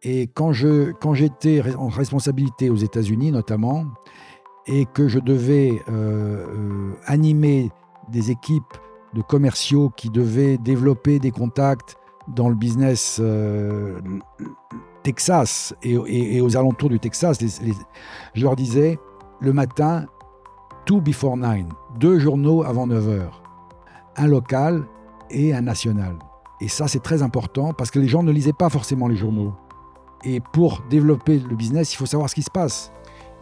Et quand j'étais en responsabilité aux États-Unis notamment, et que je devais animer des équipes de commerciaux qui devaient développer des contacts dans le business Texas et aux alentours du Texas, je leur disais le matin, 2 before 9, 2 journaux avant 9 heures, un local et un national. Et ça, c'est très important parce que les gens ne lisaient pas forcément les journaux. Et pour développer le business, il faut savoir ce qui se passe.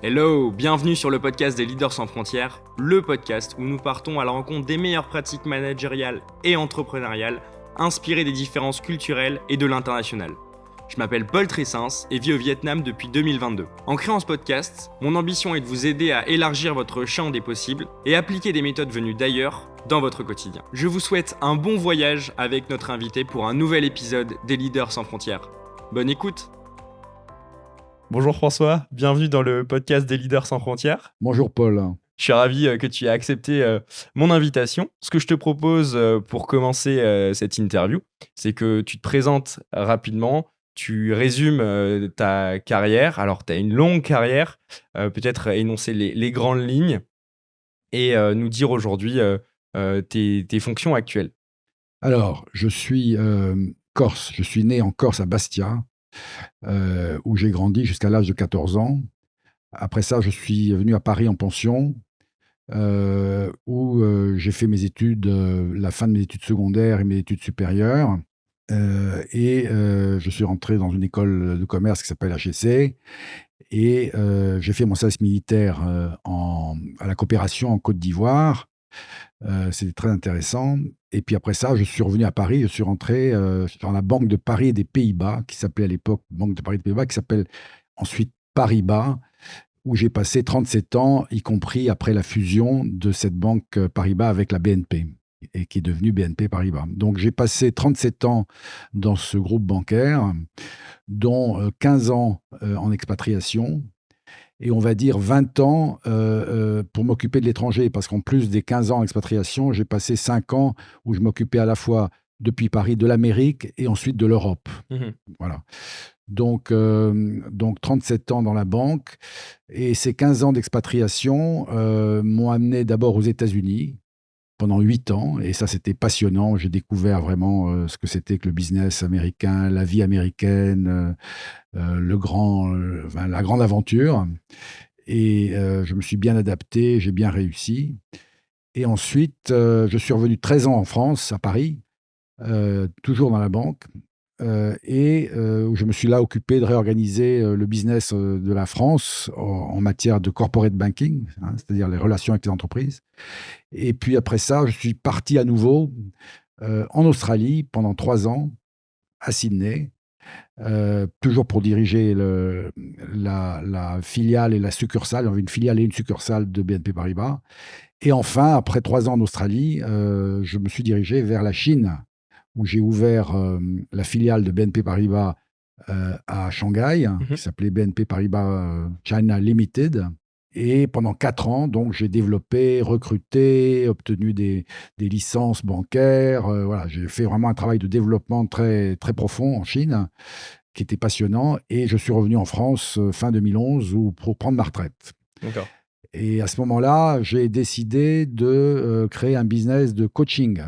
Hello, bienvenue sur le podcast des Leaders sans frontières, le podcast où nous partons à la rencontre des meilleures pratiques managériales et entrepreneuriales, inspirées des différences culturelles et de l'international. Je m'appelle Paul Tressens et vis au Vietnam depuis 2022. En créant ce podcast, mon ambition est de vous aider à élargir votre champ des possibles et appliquer des méthodes venues d'ailleurs dans votre quotidien. Je vous souhaite un bon voyage avec notre invité pour un nouvel épisode des Leaders sans frontières. Bonne écoute! Bonjour François, bienvenue dans le podcast des Leaders sans frontières. Bonjour Paul. Je suis ravi que tu aies accepté mon invitation. Ce que je te propose pour commencer cette interview, c'est que tu te présentes rapidement, tu résumes ta carrière. Alors, tu as une longue carrière, peut-être énoncer les grandes lignes et nous dire aujourd'hui tes fonctions actuelles. Alors, je suis corse. Je suis né en Corse à Bastia, où j'ai grandi jusqu'à l'âge de 14 ans. Après ça, je suis venu à Paris en pension, où j'ai fait mes études, la fin de mes études secondaires et mes études supérieures. Je suis rentré dans une école de commerce qui s'appelle HEC. Et j'ai fait mon service militaire à la coopération en Côte d'Ivoire. C'était très intéressant. Et puis après ça, je suis revenu à Paris. Je suis rentré dans la Banque de Paris et des Pays-Bas, qui s'appelait à l'époque Banque de Paris et des Pays-Bas, qui s'appelle ensuite Paribas, où j'ai passé 37 ans, y compris après la fusion de cette banque Paribas avec la BNP, et qui est devenue BNP Paribas. Donc j'ai passé 37 ans dans ce groupe bancaire, dont 15 ans en expatriation, et on va dire 20 ans pour m'occuper de l'étranger, parce qu'en plus des 15 ans en expatriation, j'ai passé 5 ans où je m'occupais à la fois, depuis Paris, de l'Amérique et ensuite de l'Europe. Voilà. Donc 37 ans dans la banque, et ces 15 ans d'expatriation m'ont amené d'abord aux États-Unis pendant 8 ans, et ça c'était passionnant. J'ai découvert vraiment ce que c'était que le business américain, la vie américaine, la grande aventure. Et je me suis bien adapté, j'ai bien réussi. Et ensuite, je suis revenu 13 ans en France, à Paris, toujours dans la banque, où je me suis là occupé de réorganiser le business de la France en matière de corporate banking, c'est-à-dire les relations avec les entreprises. Et puis après ça, je suis parti à nouveau en Australie pendant 3 ans, à Sydney, toujours pour diriger la filiale et la succursale. On avait une filiale et une succursale de BNP Paribas. Et enfin, après 3 ans en Australie, je me suis dirigé vers la Chine, où j'ai ouvert la filiale de BNP Paribas à Shanghai, qui s'appelait BNP Paribas China Limited. Et pendant 4 ans, donc, j'ai développé, recruté, obtenu des licences bancaires. Voilà, j'ai fait vraiment un travail de développement très, très profond en Chine, qui était passionnant. Et je suis revenu en France fin 2011 pour prendre ma retraite. D'accord. Et à ce moment-là, j'ai décidé de créer un business de coaching,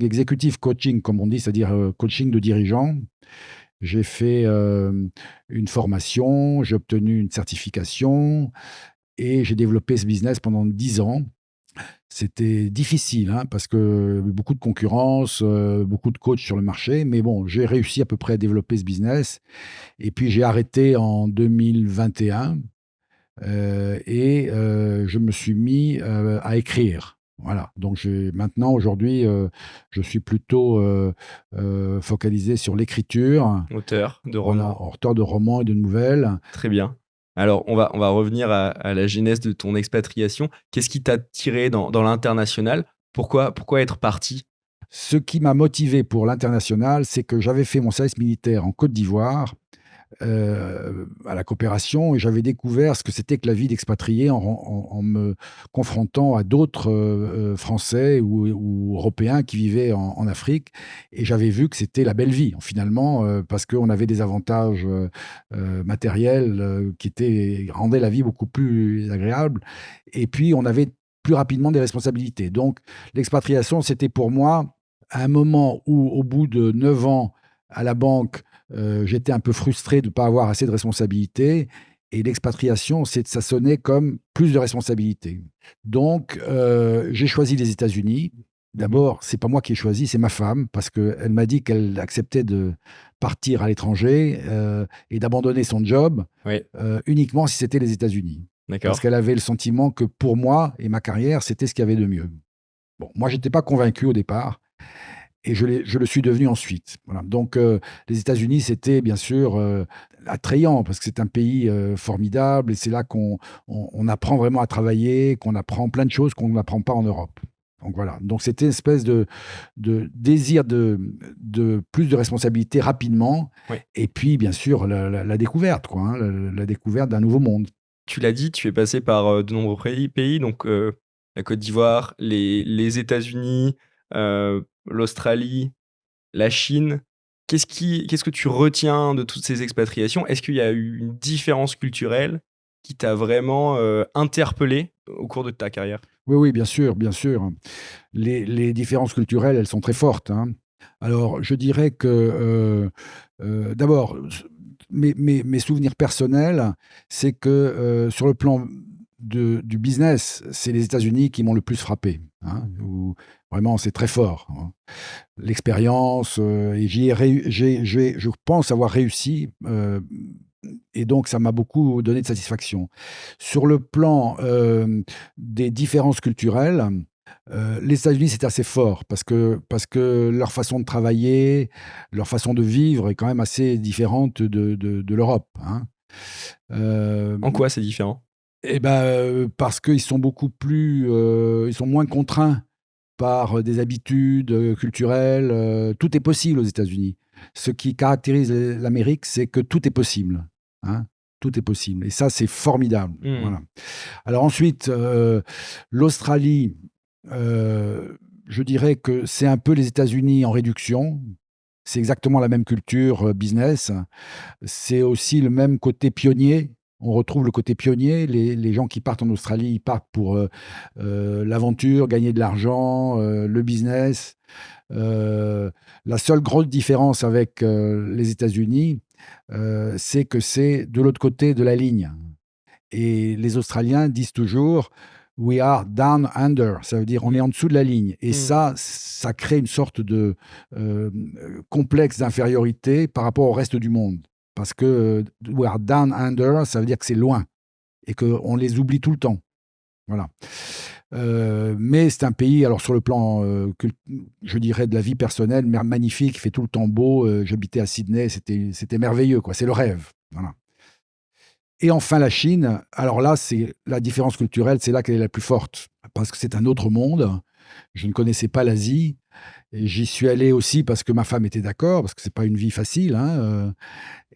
executive coaching, comme on dit, c'est-à-dire coaching de dirigeants. J'ai fait une formation, j'ai obtenu une certification et j'ai développé ce business pendant 10 ans. C'était difficile, parce que beaucoup de concurrence, beaucoup de coachs sur le marché, mais bon, j'ai réussi à peu près à développer ce business. Et puis j'ai arrêté en 2021 et je me suis mis à écrire. Voilà, donc maintenant, aujourd'hui, je suis plutôt focalisé sur l'écriture. Auteur de Voilà, romans. auteur de romans et de nouvelles. Très bien. Alors, on va revenir à la genèse de ton expatriation. Qu'est-ce qui t'a tiré dans l'international ? Pourquoi être parti ? Ce qui m'a motivé pour l'international, c'est que j'avais fait mon service militaire en Côte d'Ivoire, à la coopération et j'avais découvert ce que c'était que la vie d'expatrié en me confrontant à d'autres Français ou Européens qui vivaient en Afrique. Et j'avais vu que c'était la belle vie, finalement, parce qu'on avait des avantages matériels rendaient la vie beaucoup plus agréable. Et puis, on avait plus rapidement des responsabilités. Donc, l'expatriation, c'était pour moi un moment où, au bout de 9 ans à la banque, j'étais un peu frustré de ne pas avoir assez de responsabilités. Et l'expatriation, ça sonnait comme plus de responsabilités. Donc, j'ai choisi les États-Unis. D'abord, c'est pas moi qui ai choisi, c'est ma femme, parce qu'elle m'a dit qu'elle acceptait de partir à l'étranger et d'abandonner son job Oui, uniquement si c'était les États-Unis. Parce d'accord. qu'elle avait le sentiment que pour moi et ma carrière, c'était ce qu'il y avait de mieux. Bon, moi, j'étais pas convaincu au départ. Et je le suis devenu ensuite. Voilà. Donc, les États-Unis, c'était bien sûr attrayant parce que c'est un pays formidable et c'est là qu'on apprend vraiment à travailler, qu'on apprend plein de choses qu'on n'apprend pas en Europe. Donc voilà. Donc c'était une espèce de désir de plus de responsabilité rapidement Oui. et puis bien sûr la découverte, quoi, hein, la découverte d'un nouveau monde. Tu l'as dit, tu es passé par de nombreux pays donc la Côte d'Ivoire, les États-Unis, l'Australie, la Chine. Qu'est-ce que tu retiens de toutes ces expatriations? Est-ce qu'il y a eu une différence culturelle qui t'a vraiment interpellé au cours de ta carrière? Oui, oui, bien sûr, bien sûr. Les différences culturelles, elles sont très fortes, hein. Alors, je dirais que, d'abord, mes souvenirs personnels, c'est que, sur le plan du business, c'est les États-Unis qui m'ont le plus frappé, hein, où vraiment c'est très fort, hein. L'expérience, et j'y ai réu j'ai je pense avoir réussi, et donc ça m'a beaucoup donné de satisfaction. Sur le plan, des différences culturelles, les États-Unis, c'est assez fort parce que leur façon de travailler, leur façon de vivre est quand même assez différente de l'Europe, hein. En Hem quoi c'est différent? et ben, parce qu'ils sont beaucoup plus, ils sont moins contraints par des habitudes, culturelles, tout est possible aux États-Unis. Ce qui caractérise l'Amérique, c'est que tout est possible, hein. Tout est possible et ça, c'est formidable, Mmh. voilà. Alors ensuite, l'Australie, je dirais que c'est un peu les États-Unis en réduction. C'est exactement la même culture, business. C'est aussi le même côté pionnier. On retrouve le côté pionnier. Les gens qui partent en Australie, ils partent pour, l'aventure, gagner de l'argent, le business. La seule grosse différence avec, les États-Unis, c'est que c'est de l'autre côté de la ligne. Et les Australiens disent toujours: «We are down under», ça veut dire on est en dessous de la ligne et Mmh. ça crée une sorte de, complexe d'infériorité par rapport au reste du monde. Parce que, «We are down under», ça veut dire que c'est loin et qu'on les oublie tout le temps. Voilà. Mais c'est un pays, alors sur le plan, je dirais de la vie personnelle, magnifique, il fait tout le temps beau, j'habitais à Sydney, c'était merveilleux quoi, c'est le rêve. Voilà. Et enfin la Chine, alors là, c'est la différence culturelle, c'est là qu'elle est la plus forte, parce que c'est un autre monde. Je ne connaissais pas l'Asie et j'y suis allé aussi parce que ma femme était d'accord, parce que c'est pas une vie facile, hein,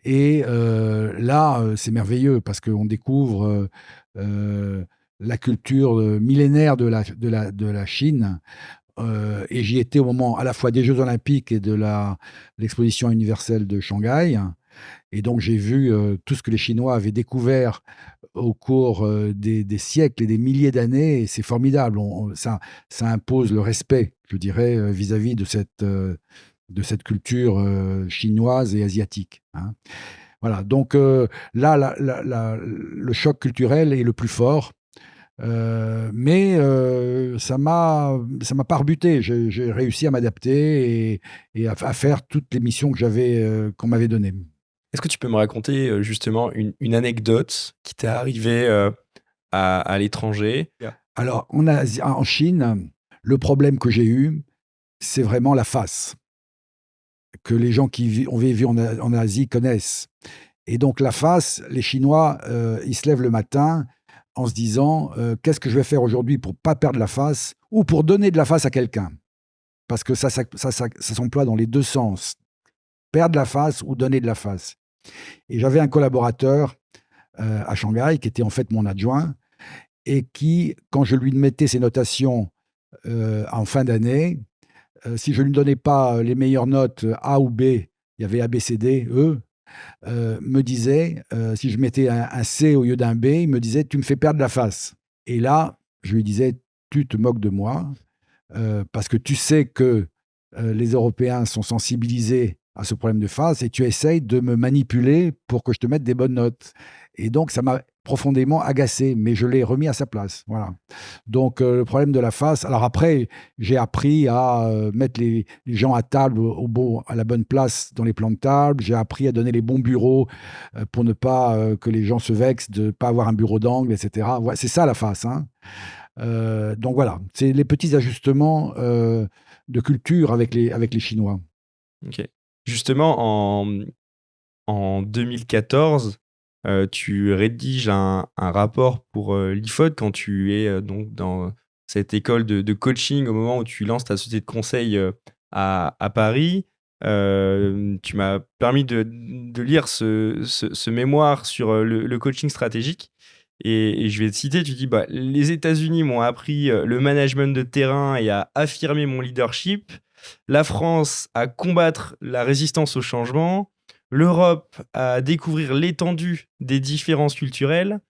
et là, c'est merveilleux parce qu'on découvre, la culture, millénaire de la Chine, et j'y étais au moment à la fois des Jeux olympiques et de l'exposition universelle de Shanghai. Et donc j'ai vu, tout ce que les Chinois avaient découvert au cours, des siècles et des milliers d'années et c'est formidable. Ça impose le respect, je dirais, vis-à-vis de cette culture, chinoise et asiatique, hein. Voilà, donc là, le choc culturel est le plus fort, mais ça m'a pas rebuté. J'ai réussi à m'adapter et à faire toutes les missions qu'on m'avait données. Est-ce que tu peux me raconter, justement une anecdote qui t'est arrivée, à l'étranger? Alors, en Chine, le problème que j'ai eu, c'est vraiment la face, que les gens qui ont vécu en Asie connaissent. Et donc la face, les Chinois, ils se lèvent le matin en se disant, «Qu'est-ce que je vais faire aujourd'hui pour pas perdre la face ou pour donner de la face à quelqu'un?» Parce que ça s'emploie dans les 2 sens, perdre la face ou donner de la face. Et j'avais un collaborateur à Shanghai qui était en fait mon adjoint et qui, quand je lui mettais ses notations en fin d'année, si je ne lui donnais pas les meilleures notes A ou B, il y avait A, B, C, D, E, me disait, si je mettais un C au lieu d'un B, il me disait: «Tu me fais perdre la face». Et là, je lui disais: «Tu te moques de moi, parce que tu sais que les Européens sont sensibilisés à ce problème de face et tu essayes de me manipuler pour que je te mette des bonnes notes». Et donc, ça m'a profondément agacé, mais je l'ai remis à sa place. Voilà. Donc, le problème de la face. Alors après, j'ai appris à mettre les gens à table à la bonne place dans les plans de table. J'ai appris à donner les bons bureaux pour ne pas que les gens se vexent de ne pas avoir un bureau d'angle, etc. Ouais, c'est ça la face, hein. Donc voilà, c'est les petits ajustements de culture avec les Chinois. Ok. Justement, en 2014, tu rédiges un rapport pour l'IFOD quand tu es donc dans cette école de coaching au moment où tu lances ta société de conseil à Paris. Tu m'as permis de lire ce mémoire sur le coaching stratégique. Et je vais te citer, tu dis, bah, les États-Unis m'ont appris le management de terrain et à affirmer mon leadership. La France à combattre la résistance au changement. L'Europe à découvrir l'étendue des différences culturelles.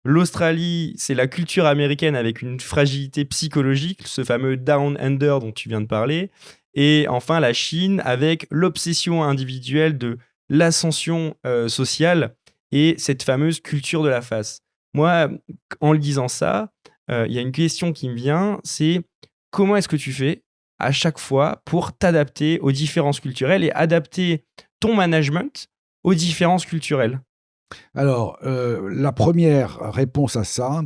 L'Australie, c'est la culture américaine avec une fragilité psychologique, ce fameux down under dont tu viens de parler. Et enfin, la Chine avec l'obsession individuelle de l'ascension sociale et cette fameuse culture de la face. Moi, en lisant ça, il y a une question qui me vient, c'est comment est-ce que tu fais à chaque fois pour t'adapter aux différences culturelles et adapter ton management aux différences culturelles? Alors, la première réponse à ça,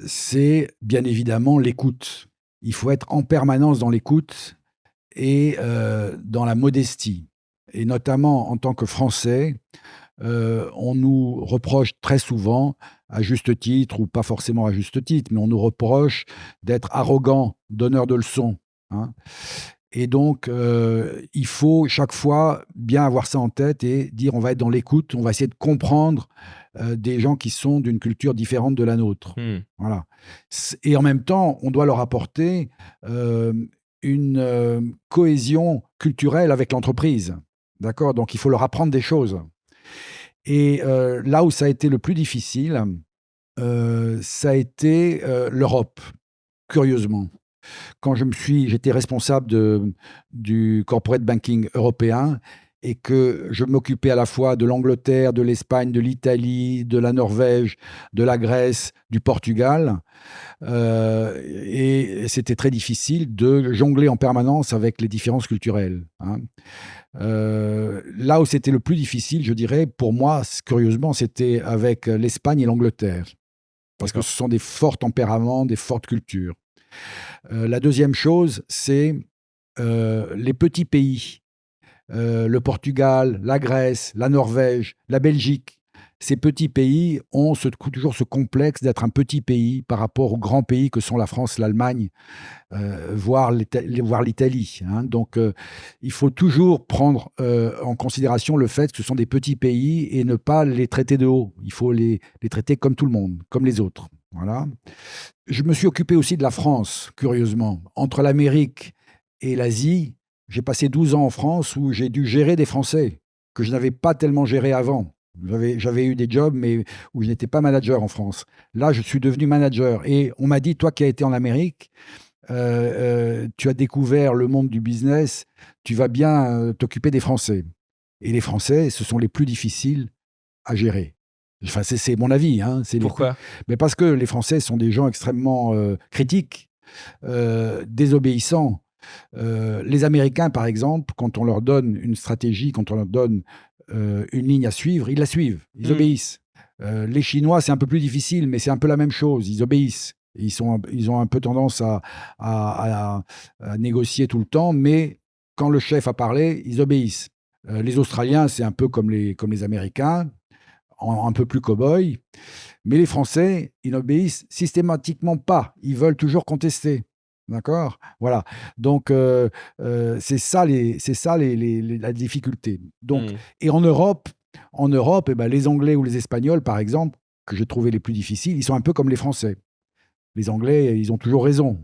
c'est bien évidemment l'écoute. Il faut être en permanence dans l'écoute et dans la modestie. Et notamment en tant que Français, on nous reproche très souvent, à juste titre ou pas forcément à juste titre, mais on nous reproche d'être arrogant, donneur de leçons, hein. Et donc, il faut chaque fois bien avoir ça en tête et dire on va être dans l'écoute, on va essayer de comprendre des gens qui sont d'une culture différente de la nôtre. Hmm. Voilà. Et en même temps, on doit leur apporter une cohésion culturelle avec l'entreprise. D'accord? Donc, il faut leur apprendre des choses. Et là où ça a été le plus difficile, ça a été l'Europe, curieusement. Quand j'étais responsable du corporate banking européen et que je m'occupais à la fois de l'Angleterre, de l'Espagne, de l'Italie, de la Norvège, de la Grèce, du Portugal, et c'était très difficile de jongler en permanence avec les différences culturelles, hein. Là où c'était le plus difficile, je dirais, pour moi, curieusement, c'était avec l'Espagne et l'Angleterre, parce que D'accord. ce sont des forts tempéraments, des fortes cultures. La deuxième chose, c'est les petits pays, le Portugal, la Grèce, la Norvège, la Belgique. Ces petits pays ont toujours ce complexe d'être un petit pays par rapport aux grands pays que sont la France, l'Allemagne, voire l'Italie, hein. Donc, il faut toujours prendre en considération le fait que ce sont des petits pays et ne pas les traiter de haut. Il faut les traiter comme tout le monde, comme les autres. Voilà. Je me suis occupé aussi de la France, curieusement. Entre l'Amérique et l'Asie, j'ai passé 12 ans en France où j'ai dû gérer des Français que je n'avais pas tellement gérés avant. J'avais eu des jobs, mais où je n'étais pas manager en France. Là, je suis devenu manager. Et on m'a dit, toi qui as été en Amérique, tu as découvert le monde du business, tu vas bien t'occuper des Français. Et les Français, ce sont les plus difficiles à gérer. Enfin, c'est mon avis, hein. Pourquoi? Mais parce que les Français sont des gens extrêmement critiques, désobéissants. Les Américains, par exemple, quand on leur donne une stratégie, quand on leur donne une ligne à suivre, ils la suivent, ils Hmm. obéissent. Les Chinois, c'est un peu plus difficile, mais c'est un peu la même chose, ils obéissent. Ils ont un peu tendance à négocier tout le temps, mais quand le chef a parlé, ils obéissent. Les Australiens, c'est un peu comme les Américains, un peu plus cow-boy. Mais les Français, ils n'obéissent systématiquement pas. Ils veulent toujours contester. D'accord? Voilà. Donc, c'est ça, la difficulté. Donc, Hmm. et en Europe, En Europe, eh ben, les Anglais ou les Espagnols, par exemple, que j'ai trouvé les plus difficiles, ils sont un peu comme les Français. Les Anglais, ils ont toujours raison.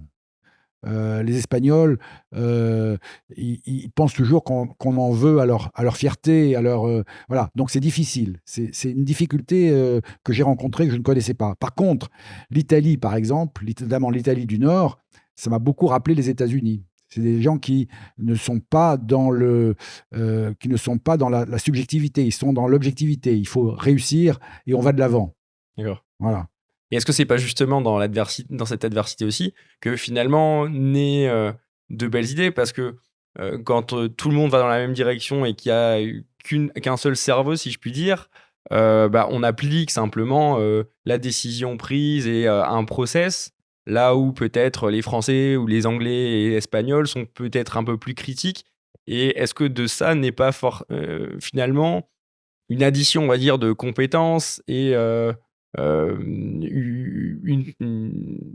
Les Espagnols, ils pensent toujours qu'on en veut à leur fierté, à leur, voilà, donc c'est difficile. C'est une difficulté, que j'ai rencontrée, que je ne connaissais pas. Par contre, l'Italie, par exemple, notamment l'Italie du Nord, ça m'a beaucoup rappelé les États-Unis. C'est des gens qui ne sont pas dans qui ne sont pas dans la subjectivité, ils sont dans l'objectivité. Il faut réussir et on va de l'avant. D'accord. Voilà. Et est-ce que c'est pas justement dans cette adversité aussi que finalement naît de belles idées? Parce que quand tout le monde va dans la même direction et qu'il y a qu'un seul cerveau, si je puis dire, bah, on applique simplement la décision prise et un process, là où peut-être les Français ou les Anglais et Espagnols sont peut-être un peu plus critiques. Et est-ce que de ça n'est pas finalement une addition, on va dire, de compétences et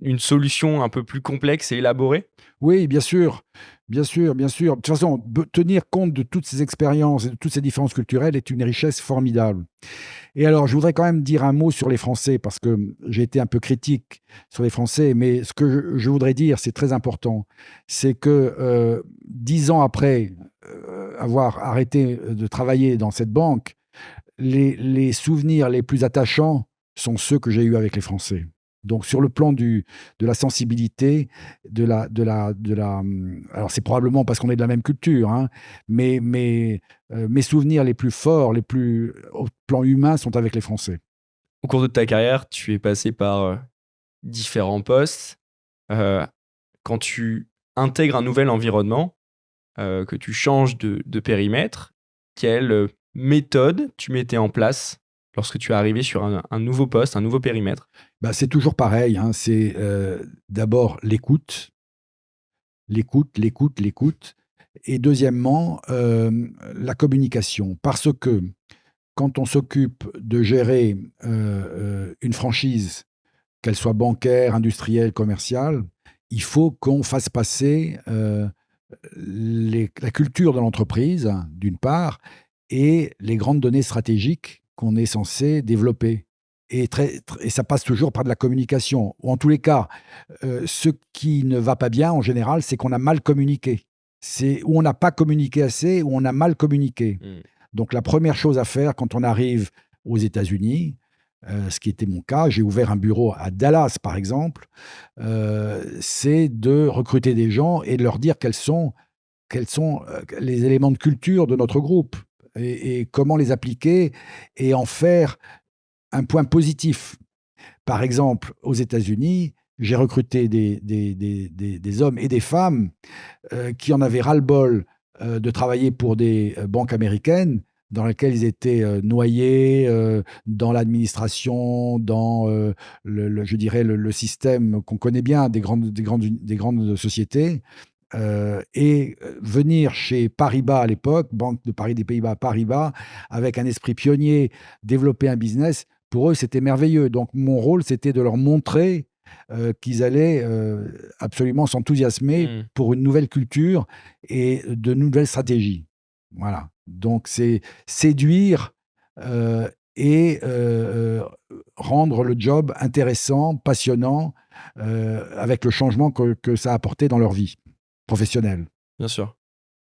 une solution un peu plus complexe et élaborée? Oui, bien sûr, bien sûr, bien sûr. De toute façon, tenir compte de toutes ces expériences et de toutes ces différences culturelles est une richesse formidable. Et alors, je voudrais quand même dire un mot sur les Français, parce que j'ai été un peu critique sur les Français, mais ce que je voudrais dire, c'est très important, c'est que 10 ans après avoir arrêté de travailler dans cette banque, les souvenirs les plus attachants sont ceux que j'ai eus avec les Français. Donc, sur le plan de la sensibilité, alors c'est probablement parce qu'on est de la même culture, hein, mais mes souvenirs les plus forts, les plus au plan humain, sont avec les Français. Au cours de ta carrière, tu es passé par différents postes. Euh, Quand tu intègres un nouvel environnement, que tu changes de périmètre, quelle méthode tu mettais en place lorsque tu es arrivé sur un nouveau poste, un nouveau périmètre? Bah, c'est toujours pareil, hein, c'est d'abord l'écoute, l'écoute, l'écoute, l'écoute, et deuxièmement, la communication. Parce que quand on s'occupe de gérer une franchise, qu'elle soit bancaire, industrielle, commerciale, il faut qu'on fasse passer la culture de l'entreprise, d'une part, et les grandes données stratégiques qu'on est censé développer. Et ça passe toujours par de la communication. Ou en tous les cas, ce qui ne va pas bien, en général, c'est qu'on a mal communiqué. C'est où on n'a pas communiqué assez, ou on a mal communiqué. Donc la première chose à faire quand on arrive aux États-Unis, ce qui était mon cas, j'ai ouvert un bureau à Dallas, par exemple, c'est de recruter des gens et de leur dire quels sont les éléments de culture de notre groupe et comment les appliquer et en faire un point positif. Par exemple, aux États-Unis, j'ai recruté des hommes et des femmes qui en avaient ras-le-bol de travailler pour des banques américaines dans lesquelles ils étaient noyés dans l'administration, dans je dirais le système qu'on connaît bien des grandes sociétés. Et venir chez Paribas à l'époque, Banque de Paris des Pays-Bas, Paribas, avec un esprit pionnier, développer un business, pour eux, c'était merveilleux. Donc, mon rôle, c'était de leur montrer qu'ils allaient absolument s'enthousiasmer pour une nouvelle culture et de nouvelles stratégies. Voilà. Donc, c'est séduire et rendre le job intéressant, passionnant, avec le changement que ça a apporté dans leur vie professionnelle. Bien sûr.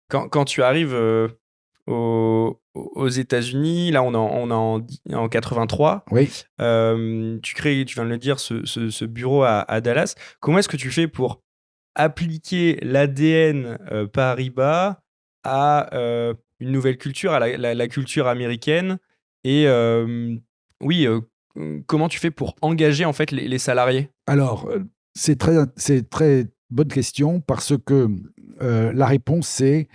Quand tu arrives aux États-Unis, là on est en 83, Oui. tu crées, tu viens de le dire, ce bureau à Dallas. Comment est-ce que tu fais pour appliquer l'ADN Paribas à une nouvelle culture, à la culture américaine? Et oui, comment tu fais pour engager en fait les salariés? Alors, c'est très bonne question parce que la réponse, c'est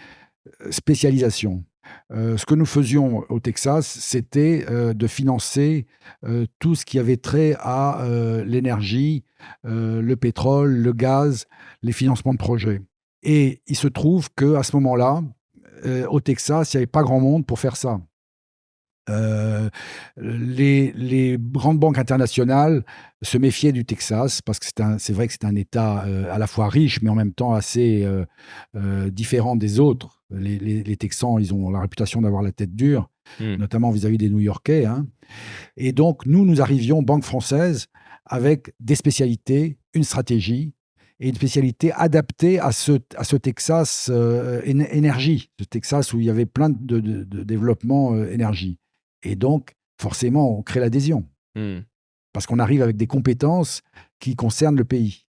spécialisation. Ce que nous faisions au Texas, c'était de financer tout ce qui avait trait à l'énergie, le pétrole, le gaz, les financements de projets. Et il se trouve qu'à ce moment-là, au Texas, il n'y avait pas grand monde pour faire ça. Les grandes banques internationales se méfiaient du Texas parce que c'est vrai que c'est un État à la fois riche, mais en même temps assez différent des autres Les Texans, ils ont la réputation d'avoir la tête dure, Hmm. notamment vis-à-vis des New-Yorkais, hein. Et donc, nous arrivions, Banque française, avec des spécialités, une stratégie et une spécialité adaptée à ce Texas énergie, ce Texas où il y avait plein de développement énergie. Et donc, forcément, on crée l'adhésion Hmm. parce qu'on arrive avec des compétences qui concernent le pays.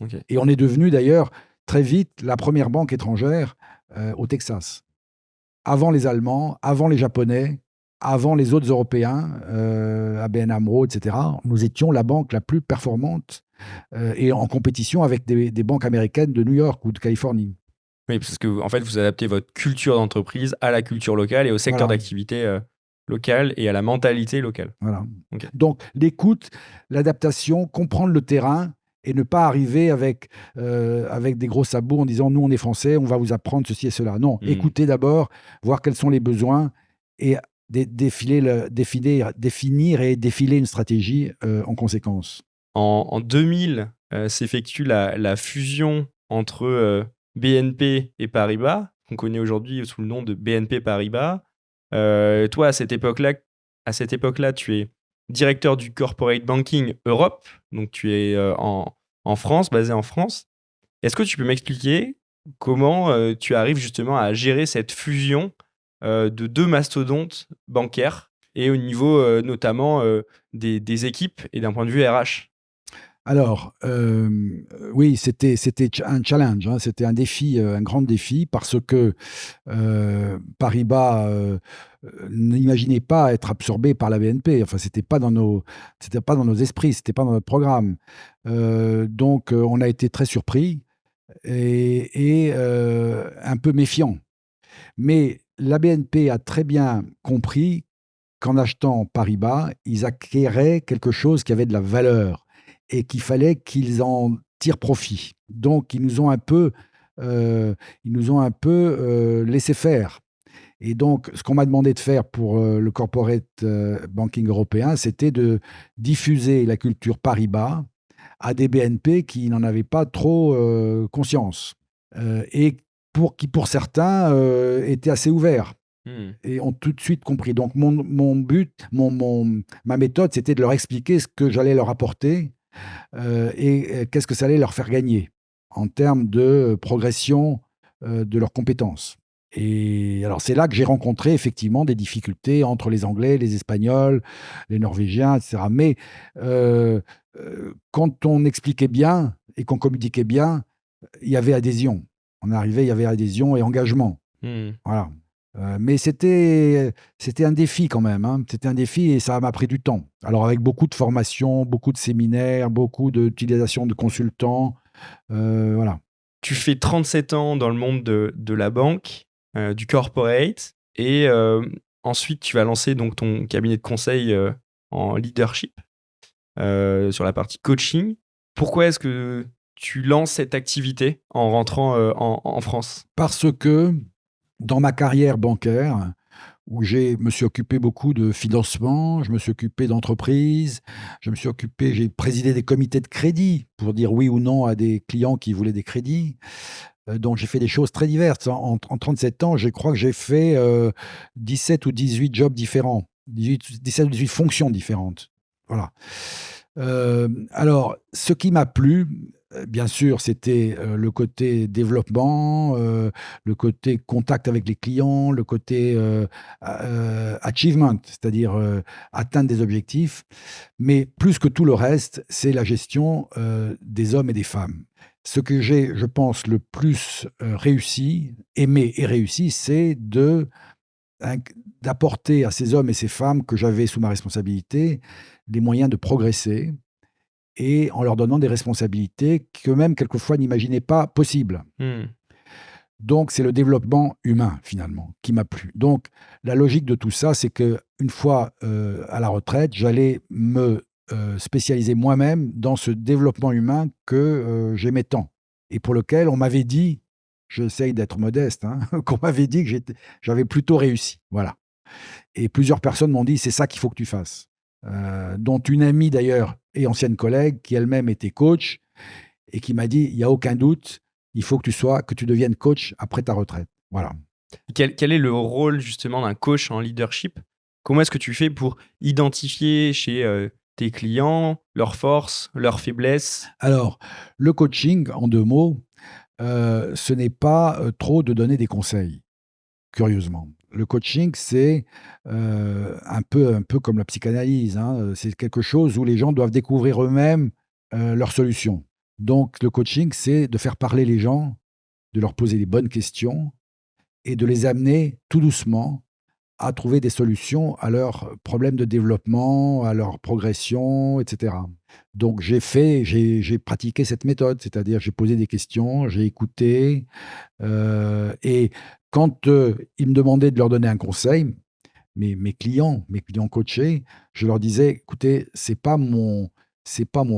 Ok. Et on est devenu d'ailleurs très vite la première banque étrangère au Texas. Avant les Allemands, avant les Japonais, avant les autres Européens, ABN AMRO, etc., nous étions la banque la plus performante et en compétition avec des banques américaines de New York ou de Californie. Oui, parce que en fait, vous adaptez votre culture d'entreprise à la culture locale et au secteur Voilà, d'activité local et à la mentalité locale. voilà. Ok. Donc l'écoute, l'adaptation, comprendre le terrain et ne pas arriver avec des gros sabots en disant nous on est français, on va vous apprendre ceci et cela. Non, Hmm. écoutez d'abord, voir quels sont les besoins et définir et défiler une stratégie en conséquence. En 2000, s'effectue la fusion entre BNP et Paribas, qu'on connaît aujourd'hui sous le nom de BNP Paribas. Toi, à cette époque-là, tu es directeur du Corporate Banking Europe, donc tu es en France, basé en France. Est-ce que tu peux m'expliquer comment tu arrives justement à gérer cette fusion de deux mastodontes bancaires et au niveau notamment des équipes et d'un point de vue RH? Alors, oui, c'était un challenge, hein, c'était un défi, un grand défi parce que Paribas n'imaginait pas être absorbé par la BNP. Enfin, c'était pas dans nos esprits, c'était pas dans notre programme. Donc, on a été très surpris et un peu méfiant. Mais la BNP a très bien compris qu'en achetant Paribas, ils acquéraient quelque chose qui avait de la valeur et qu'il fallait qu'ils en tirent profit. Donc, ils nous ont un peu laissé faire. Et donc, ce qu'on m'a demandé de faire pour le corporate banking européen, c'était de diffuser la culture Paribas à des BNP qui n'en avaient pas trop conscience et qui, pour certains, étaient assez ouverts Hmm. et ont tout de suite compris. Donc, mon but, ma méthode, c'était de leur expliquer ce que j'allais leur apporter et qu'est-ce que ça allait leur faire gagner en termes de progression de leurs compétences. Et alors, c'est là que j'ai rencontré effectivement des difficultés entre les Anglais, les Espagnols, les Norvégiens, etc. Mais quand on expliquait bien et qu'on communiquait bien, il y avait adhésion. On arrivait, il y avait adhésion et engagement. Hmm. Voilà. Mais c'était un défi quand même, hein. C'était un défi et ça m'a pris du temps. Alors avec beaucoup de formations, beaucoup de séminaires, beaucoup d'utilisation de consultants, voilà. Tu fais 37 ans dans le monde de la banque, du corporate, et ensuite tu vas lancer donc ton cabinet de conseil en leadership sur la partie coaching. Pourquoi est-ce que tu lances cette activité en rentrant en France? Parce que dans ma carrière bancaire, où me suis occupé beaucoup de financement, je me suis occupé d'entreprise, j'ai présidé des comités de crédit pour dire oui ou non à des clients qui voulaient des crédits. Donc j'ai fait des choses très diverses. En 37 ans, je crois que j'ai fait 17 ou 18 jobs différents, 17 ou 18 fonctions différentes. Voilà. Alors, ce qui m'a plu, bien sûr, c'était le côté développement, le côté contact avec les clients, le côté achievement, c'est-à-dire atteindre des objectifs. Mais plus que tout le reste, c'est la gestion des hommes et des femmes. Ce que j'ai, je pense, le plus réussi, aimé et réussi, c'est d'apporter à ces hommes et ces femmes que j'avais sous ma responsabilité les moyens de progresser et en leur donnant des responsabilités qu'eux-mêmes, quelquefois, n'imaginaient pas possibles. Hmm. Donc, c'est le développement humain, finalement, qui m'a plu. Donc, la logique de tout ça, c'est qu'une fois à la retraite, j'allais me spécialiser moi-même dans ce développement humain que j'aimais tant et pour lequel on m'avait dit, j'essaye d'être modeste, hein, qu'on m'avait dit que j'avais plutôt réussi. Voilà. Et plusieurs personnes m'ont dit, c'est ça qu'il faut que tu fasses. Dont une amie d'ailleurs et ancienne collègue qui elle-même était coach et qui m'a dit, il n'y a aucun doute, il faut que tu deviennes coach après ta retraite. Voilà. Quel est le rôle justement d'un coach en leadership? Comment est-ce que tu fais pour identifier chez tes clients leurs forces, leurs faiblesses? Alors, le coaching, en 2 mots, ce n'est pas, trop de donner des conseils, curieusement. Le coaching, c'est, un peu comme la psychanalyse, hein, c'est quelque chose où les gens doivent découvrir eux-mêmes, leurs solutions. Donc le coaching, c'est de faire parler les gens, de leur poser les bonnes questions et de les amener tout doucement à trouver des solutions à leurs problèmes de développement, à leur progression, et cetera. Donc j'ai pratiqué cette méthode, c'est-à-dire j'ai posé des questions, j'ai écouté, et quand, ils me demandaient de leur donner un conseil, mes clients coachés, je leur disais: «Écoutez, c'est pas mon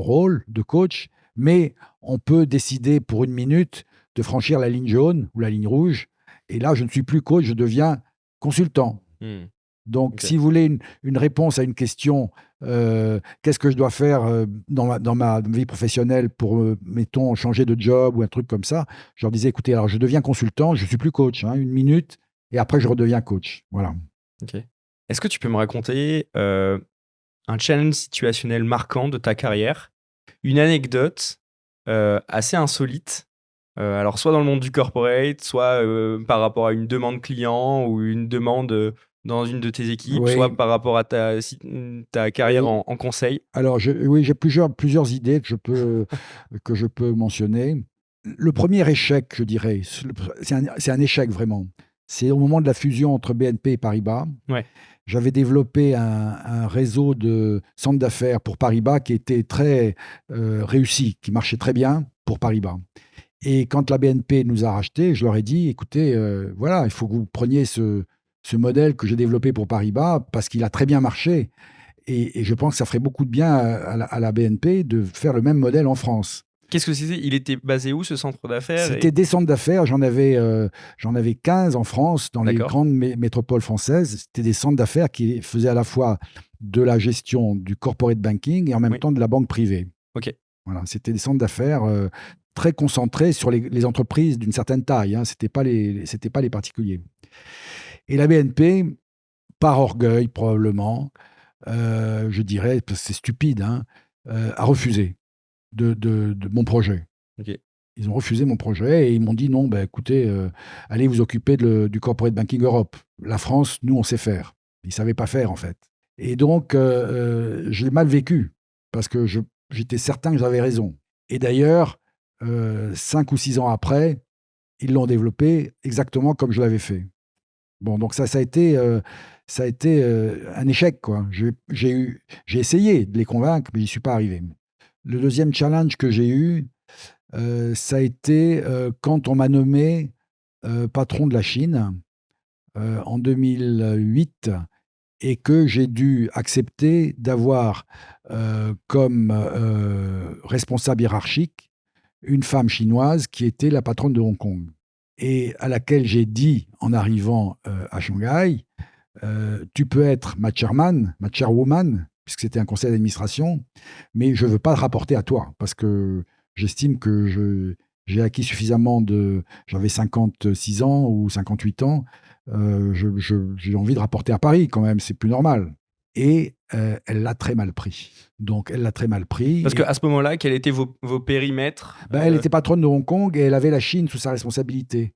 rôle de coach, mais on peut décider pour une minute de franchir la ligne jaune ou la ligne rouge et là, je ne suis plus coach, je deviens consultant». Mmh, Donc OK. si vous voulez une réponse à une question, qu'est-ce que je dois faire, dans ma vie professionnelle pour, mettons, changer de job ou un truc comme ça? Je leur disais: «Écoutez, alors je deviens consultant, je ne suis plus coach, hein, 1 minute et après je redeviens coach». Voilà. OK. Est-ce que tu peux me raconter, un challenge situationnel marquant de ta carrière? Une anecdote, assez insolite, alors soit dans le monde du corporate, soit, par rapport à une demande client ou une demande, dans une de tes équipes, Oui, soit par rapport à ta carrière oui. en conseil? Alors oui, j'ai plusieurs idées que je peux mentionner. Le premier échec, je dirais, c'est un échec vraiment. C'est au moment de la fusion entre BNP et Paribas. Ouais. J'avais développé un réseau de centres d'affaires pour Paribas qui était très, réussi, qui marchait très bien pour Paribas. Et quand la BNP nous a rachetés, je leur ai dit: «Écoutez, voilà, il faut que vous preniez ce modèle que j'ai développé pour Paribas parce qu'il a très bien marché et je pense que ça ferait beaucoup de bien à la BNP de faire le même modèle en France». Qu'est-ce que c'était? Il était basé où ce centre d'affaires C'était et des centres d'affaires, j'en avais 15 en France, dans les d'accord, grandes métropoles françaises. C'était des centres d'affaires qui faisaient à la fois de la gestion du corporate banking et en même oui, temps de la banque privée. OK. Voilà, c'était des centres d'affaires, très concentrés sur les entreprises d'une certaine taille, hein, c'était pas les particuliers. Et la BNP, par orgueil probablement, je dirais, parce que c'est stupide, hein, a refusé de mon projet. OK. Ils ont refusé mon projet et ils m'ont dit: «Non, bah, écoutez, allez vous occuper du corporate banking Europe. La France, nous, on sait faire». Ils ne savaient pas faire, en fait. Et donc, je l'ai mal vécu parce que j'étais certain que j'avais raison. Et d'ailleurs, 5 ou 6 ans après, ils l'ont développé exactement comme je l'avais fait. Bon, donc ça a été un échec, quoi. J'ai essayé de les convaincre, mais j'y suis pas arrivé. Le deuxième challenge que j'ai eu, ça a été, quand on m'a nommé, patron de la Chine, en 2008 et que j'ai dû accepter d'avoir, comme, responsable hiérarchique, une femme chinoise qui était la patronne de Hong Kong et à laquelle j'ai dit en arrivant, à Shanghai: «Tu peux être ma chairman, ma chairwoman», puisque c'était un conseil d'administration, «mais je ne veux pas rapporter à toi parce que j'estime que j'ai acquis suffisamment de». J'avais 56 ans ou 58 ans, j'ai envie de rapporter à Paris quand même, c'est plus normal. Et elle l'a très mal pris. Donc elle l'a très mal pris Parce et qu'à ce moment-là, quels étaient vos périmètres? bah, elle était patronne de Hong Kong et elle avait la Chine sous sa responsabilité.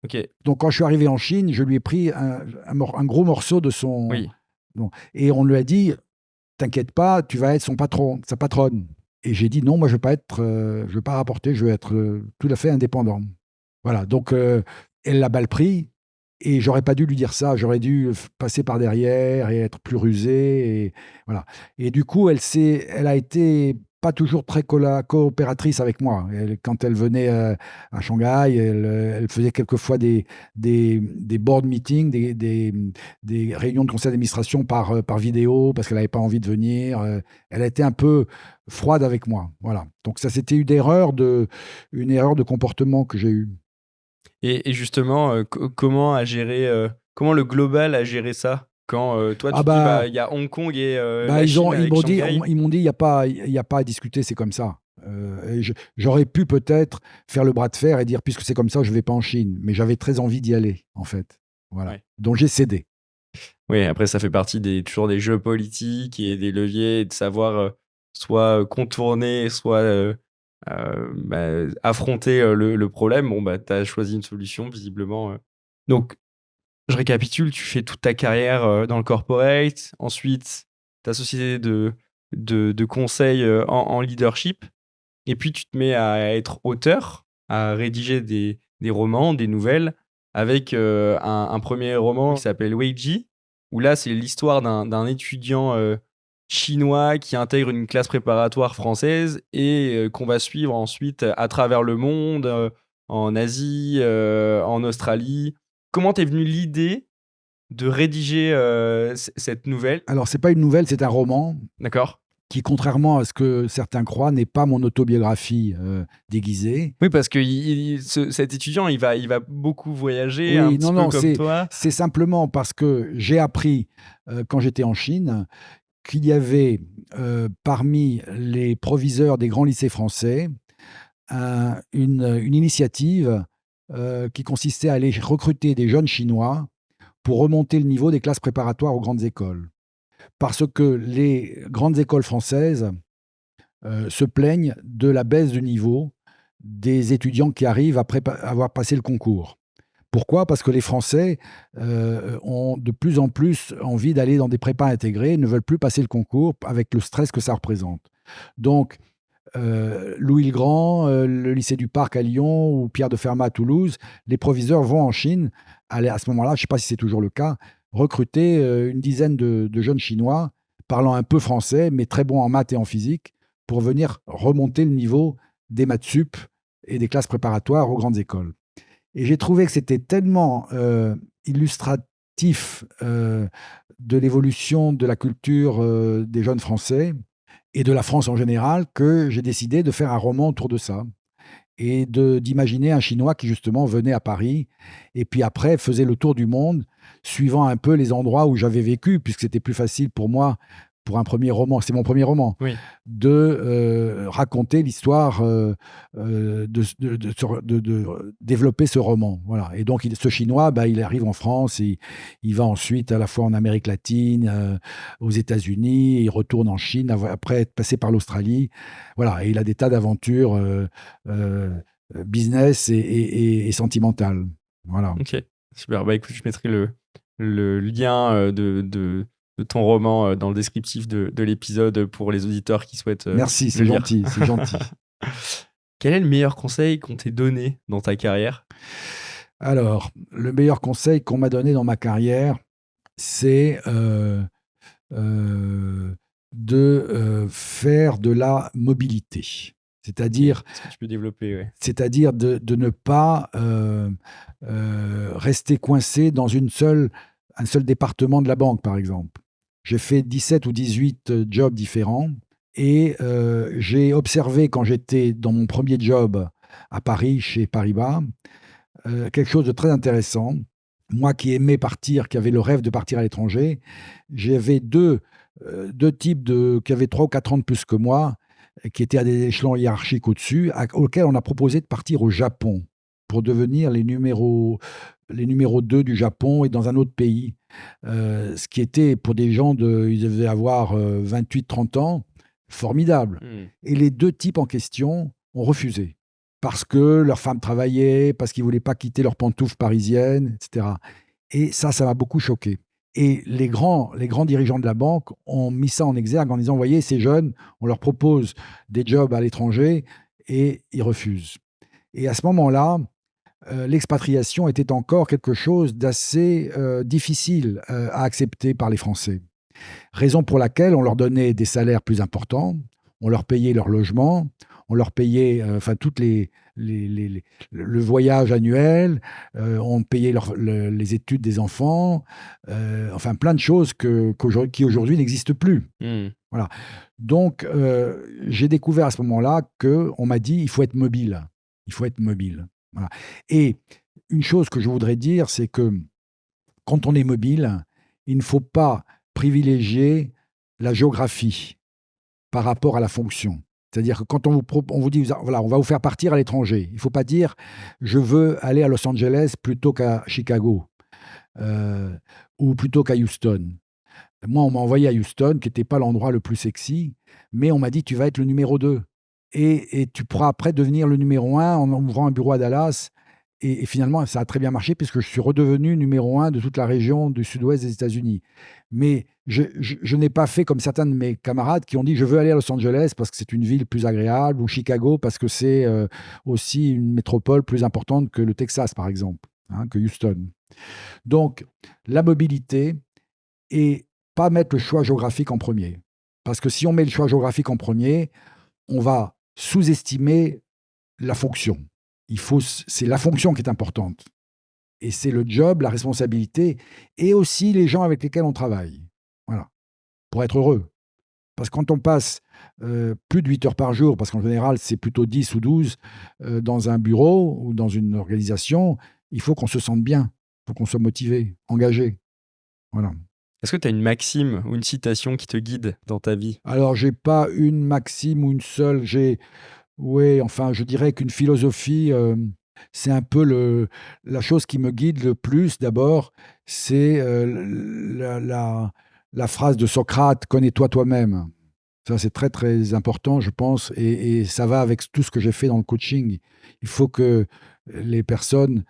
OK, Donc quand je suis arrivé en Chine, je lui ai pris un gros morceau de son. oui. Bon, et on lui a dit: «T'inquiète pas, tu vas être son patron, sa patronne». Et j'ai dit: «Non, moi je veux pas rapporter, je veux être, tout à fait indépendant». Voilà, donc elle l'a mal pris et j'aurais pas dû lui dire ça. J'aurais dû passer par derrière et être plus rusé et voilà. Et du coup, elle a été pas toujours très coopératrice avec moi. Quand elle venait, à Shanghai, elle faisait quelquefois des board meetings, des réunions de conseil d'administration par vidéo parce qu'elle avait pas envie de venir, elle a été un peu froide avec moi, voilà. Donc ça, c'était une erreur de comportement que j'ai eue. Et justement, comment le global a géré ça? Quand, toi Ah tu te dis: bah «Bah, il y a Hong Kong et bah, la ils Chine ont ils avec m'ont dit Shanghai». ils m'ont dit: «Il y a pas à discuter, c'est comme ça». Et j'aurais pu peut-être faire le bras de fer et dire, puisque c'est comme ça, je ne vais pas en Chine. Mais j'avais très envie d'y aller, en fait. Voilà. Ouais. Donc j'ai cédé. Oui, après, ça fait partie toujours des jeux politiques et des leviers, de savoir soit contourner, soit affronter le problème. Bon, tu as choisi une solution, visiblement. Donc, je récapitule, tu fais toute ta carrière dans le corporate, ensuite ta société de conseil en leadership, et puis tu te mets à être auteur, à rédiger des romans, des nouvelles, avec un premier roman qui s'appelle Weiji, où là c'est l'histoire d'un étudiant chinois qui intègre une classe préparatoire française et qu'on va suivre ensuite à travers le monde, en Asie, en Australie. Comment t'es venue l'idée de rédiger cette nouvelle? Alors, c'est pas une nouvelle, c'est un roman D'accord. qui, contrairement à ce que certains croient, n'est pas mon autobiographie déguisée. Oui, parce que cet étudiant, il va beaucoup voyager, un Oui, petit peu comme toi. c'est simplement parce que j'ai appris, quand j'étais en Chine, qu'il y avait, parmi les proviseurs des grands lycées français, une initiative qui consistait à aller recruter des jeunes Chinois pour remonter le niveau des classes préparatoires aux grandes écoles. Parce que les grandes écoles françaises se plaignent de la baisse du niveau des étudiants qui arrivent après avoir passé le concours. Pourquoi? Parce que les Français ont de plus en plus envie d'aller dans des prépas intégrés, ne veulent plus passer le concours avec le stress que ça représente. Donc, Louis-le-Grand, le lycée du Parc à Lyon ou Pierre de Fermat à Toulouse, les proviseurs vont en Chine, aller à ce moment-là, je ne sais pas si c'est toujours le cas, recruter une dizaine de jeunes Chinois parlant un peu français, mais très bons en maths et en physique, pour venir remonter le niveau des maths sup et des classes préparatoires aux grandes écoles. Et j'ai trouvé que c'était tellement illustratif de l'évolution de la culture des jeunes Français et de la France en général que j'ai décidé de faire un roman autour de ça et d'imaginer un Chinois qui justement venait à Paris et puis après faisait le tour du monde, suivant un peu les endroits où j'avais vécu, puisque c'était plus facile pour moi, pour un premier roman, c'est mon premier roman, Oui. de raconter l'histoire, de développer ce roman. Voilà. Et donc, ce Chinois, il arrive en France, il va ensuite à la fois en Amérique latine, aux États-Unis, il retourne en Chine, après être passé par l'Australie. Voilà. Et il a des tas d'aventures business et sentimentales. Voilà. Ok, super. Écoute, je mettrai le lien de ton roman dans le descriptif de l'épisode pour les auditeurs qui souhaitent Merci, le c'est lire. gentil, c'est gentil. Quel est le meilleur conseil qu'on t'ait donné dans ta carrière? Alors, le meilleur conseil qu'on m'a donné dans ma carrière, c'est de faire de la mobilité. C'est-à-dire, Est-ce que tu peux développer? Ouais. c'est-à-dire de ne pas rester coincé dans un seul département de la banque, par exemple. J'ai fait 17 ou 18 jobs différents et j'ai observé quand j'étais dans mon premier job à Paris, chez Paribas, quelque chose de très intéressant. Moi qui aimais partir, qui avait le rêve de partir à l'étranger, j'avais deux types qui avaient 3 ou 4 ans de plus que moi, qui étaient à des échelons hiérarchiques au-dessus, auxquels on a proposé de partir au Japon pour devenir les numéros 2 du Japon et dans un autre pays. Ce qui était pour des gens, ils devaient avoir 28-30 ans, formidable. Et les deux types en question ont refusé parce que leurs femmes travaillaient, parce qu'ils ne voulaient pas quitter leurs pantoufles parisiennes, etc. Et ça m'a beaucoup choqué. Et les grands dirigeants de la banque ont mis ça en exergue en disant, vous voyez, ces jeunes, on leur propose des jobs à l'étranger et ils refusent. Et à ce moment-là, l'expatriation était encore quelque chose d'assez difficile à accepter par les Français. Raison pour laquelle on leur donnait des salaires plus importants, on leur payait leur logement, on leur payait toutes le voyage annuel, on payait les études des enfants, plein de choses qui aujourd'hui n'existent plus. Voilà. Donc, j'ai découvert à ce moment-là qu'on m'a dit il faut être mobile. Il faut être mobile. Voilà. Et une chose que je voudrais dire, c'est que quand on est mobile, il ne faut pas privilégier la géographie par rapport à la fonction. C'est-à-dire que quand on vous dit, voilà, on va vous faire partir à l'étranger, il ne faut pas dire je veux aller à Los Angeles plutôt qu'à Chicago euh, ou plutôt qu'à Houston. Moi, on m'a envoyé à Houston, qui n'était pas l'endroit le plus sexy, mais on m'a dit tu vas être le numéro 2. Et tu pourras après devenir le numéro 1 en ouvrant un bureau à Dallas. Et finalement, ça a très bien marché puisque je suis redevenu numéro 1 de toute la région du sud-ouest des États-Unis. Mais je n'ai pas fait comme certains de mes camarades qui ont dit je veux aller à Los Angeles parce que c'est une ville plus agréable, ou Chicago parce que c'est aussi une métropole plus importante que le Texas, par exemple, hein, que Houston. Donc, la mobilité et pas mettre le choix géographique en premier. Parce que si on met le choix géographique en premier, on va sous-estimer la fonction. C'est la fonction qui est importante. Et c'est le job, la responsabilité, et aussi les gens avec lesquels on travaille. Voilà. Pour être heureux. Parce que quand on passe plus de 8 heures par jour, parce qu'en général, c'est plutôt 10 ou 12 dans un bureau ou dans une organisation, il faut qu'on se sente bien. Il faut qu'on soit motivé, engagé. Voilà. Est-ce que tu as une maxime ou une citation qui te guide dans ta vie? Alors, j'ai pas une maxime ou une seule. Oui, enfin, je dirais qu'une philosophie, c'est un peu la chose qui me guide le plus. D'abord, c'est la phrase de Socrate, connais-toi toi-même. Ça, c'est très, très important, je pense, et ça va avec tout ce que j'ai fait dans le coaching. Il faut que les personnes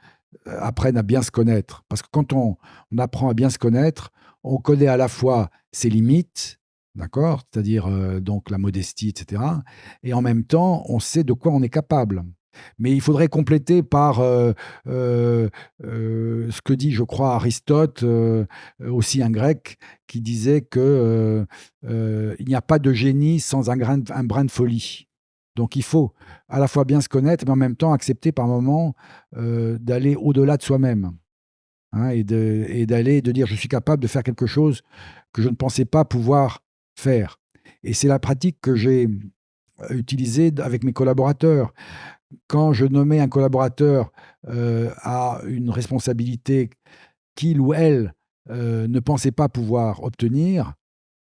apprennent à bien se connaître. Parce que quand on apprend à bien se connaître, on connaît à la fois ses limites, d'accord? C'est-à-dire donc la modestie, etc. Et en même temps, on sait de quoi on est capable. Mais il faudrait compléter par ce que dit, je crois, Aristote, aussi un grec, qui disait que il n'y a pas de génie sans un brin de folie. Donc il faut à la fois bien se connaître, mais en même temps accepter par moments d'aller au-delà de soi-même, hein, et de dire je suis capable de faire quelque chose que je ne pensais pas pouvoir faire. Et c'est la pratique que j'ai utilisée avec mes collaborateurs. Quand je nommais un collaborateur à une responsabilité qu'il ou elle ne pensait pas pouvoir obtenir,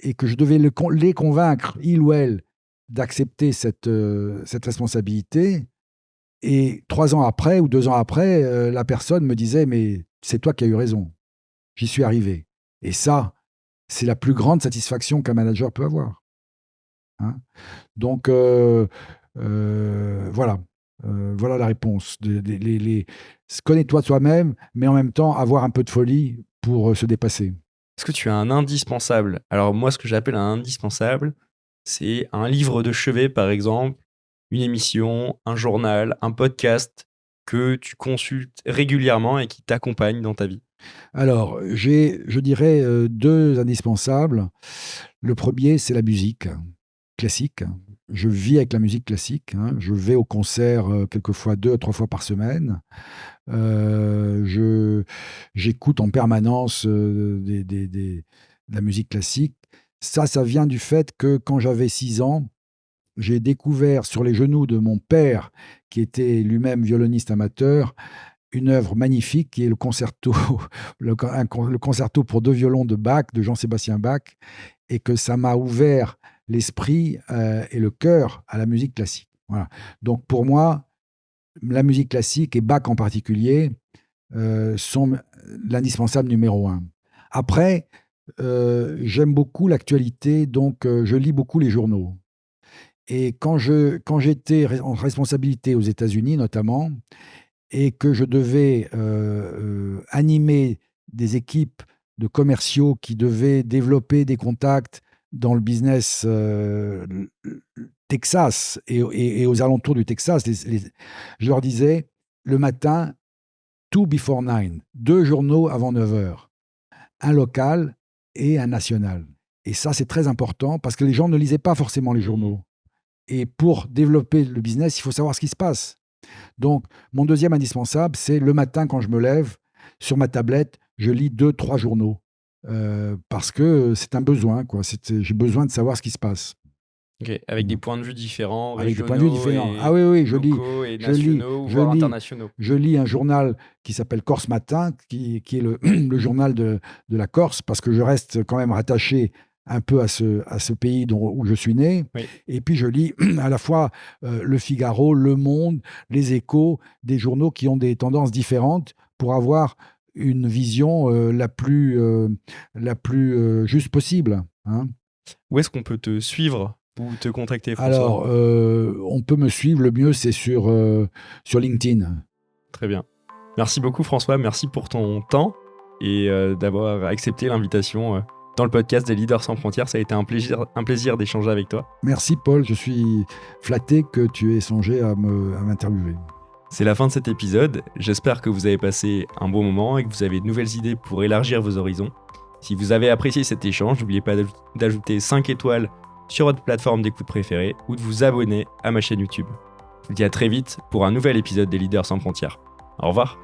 et que je devais les convaincre, il ou elle, d'accepter cette responsabilité, et 3 ans après ou 2 ans après, la personne me disait mais c'est toi qui as eu raison, j'y suis arrivé. Et ça, c'est la plus grande satisfaction qu'un manager peut avoir, hein. Donc, voilà. Voilà la réponse. Connais-toi toi-même, mais en même temps, avoir un peu de folie pour se dépasser. Est-ce que tu as un indispensable? Alors moi, ce que j'appelle un indispensable, c'est un livre de chevet, par exemple, une émission, un journal, un podcast que tu consultes régulièrement et qui t'accompagne dans ta vie. Alors, je dirais 2 indispensables. Le premier, c'est la musique classique. Je vis avec la musique classique, hein. Je vais au concert quelquefois 2 à 3 fois par semaine. J'écoute en permanence de la musique classique. Ça vient du fait que quand j'avais 6 ans, j'ai découvert sur les genoux de mon père, qui était lui-même violoniste amateur, une œuvre magnifique qui est le concerto, le concerto pour 2 violons de Bach, de Jean-Sébastien Bach, et que ça m'a ouvert l'esprit et le cœur à la musique classique. Voilà. Donc pour moi, la musique classique, et Bach en particulier, sont l'indispensable numéro 1. Après, j'aime beaucoup l'actualité, donc je lis beaucoup les journaux. Et quand j'étais en responsabilité aux États-Unis notamment, et que je devais animer des équipes de commerciaux qui devaient développer des contacts dans le business Texas et aux alentours du Texas, je leur disais le matin, 2 before 9, 2 journaux avant 9 heures, un local et un national. Et ça, c'est très important parce que les gens ne lisaient pas forcément les journaux. Et pour développer le business, il faut savoir ce qui se passe. Donc, mon deuxième indispensable, c'est le matin quand je me lève, sur ma tablette, je lis 2, 3 journaux. Parce que c'est un besoin, quoi. J'ai besoin de savoir ce qui se passe. Okay. Avec des points de vue différents, avec des régionaux points de vue différents. et Ah oui, locaux et nationaux, voire internationaux. Je lis un journal qui s'appelle Corse Matin, qui est le journal de la Corse, parce que je reste quand même rattaché un peu à ce pays où je suis né. Oui. Et puis je lis à la fois Le Figaro, Le Monde, Les Échos, des journaux qui ont des tendances différentes pour avoir une vision la plus juste possible, hein. Où est-ce qu'on peut te suivre ou te contacter, François? Alors, on peut me suivre, le mieux c'est sur LinkedIn. Très bien. Merci beaucoup François, merci pour ton temps et d'avoir accepté l'invitation dans le podcast des Leaders sans frontières. Ça a été un plaisir d'échanger avec toi. Merci Paul, je suis flatté que tu aies songé à m'interviewer. C'est la fin de cet épisode. J'espère que vous avez passé un bon moment et que vous avez de nouvelles idées pour élargir vos horizons. Si vous avez apprécié cet échange, n'oubliez pas d'ajouter 5 étoiles sur votre plateforme d'écoute préférée ou de vous abonner à ma chaîne YouTube. Je vous dis à très vite pour un nouvel épisode des Leaders sans frontières. Au revoir.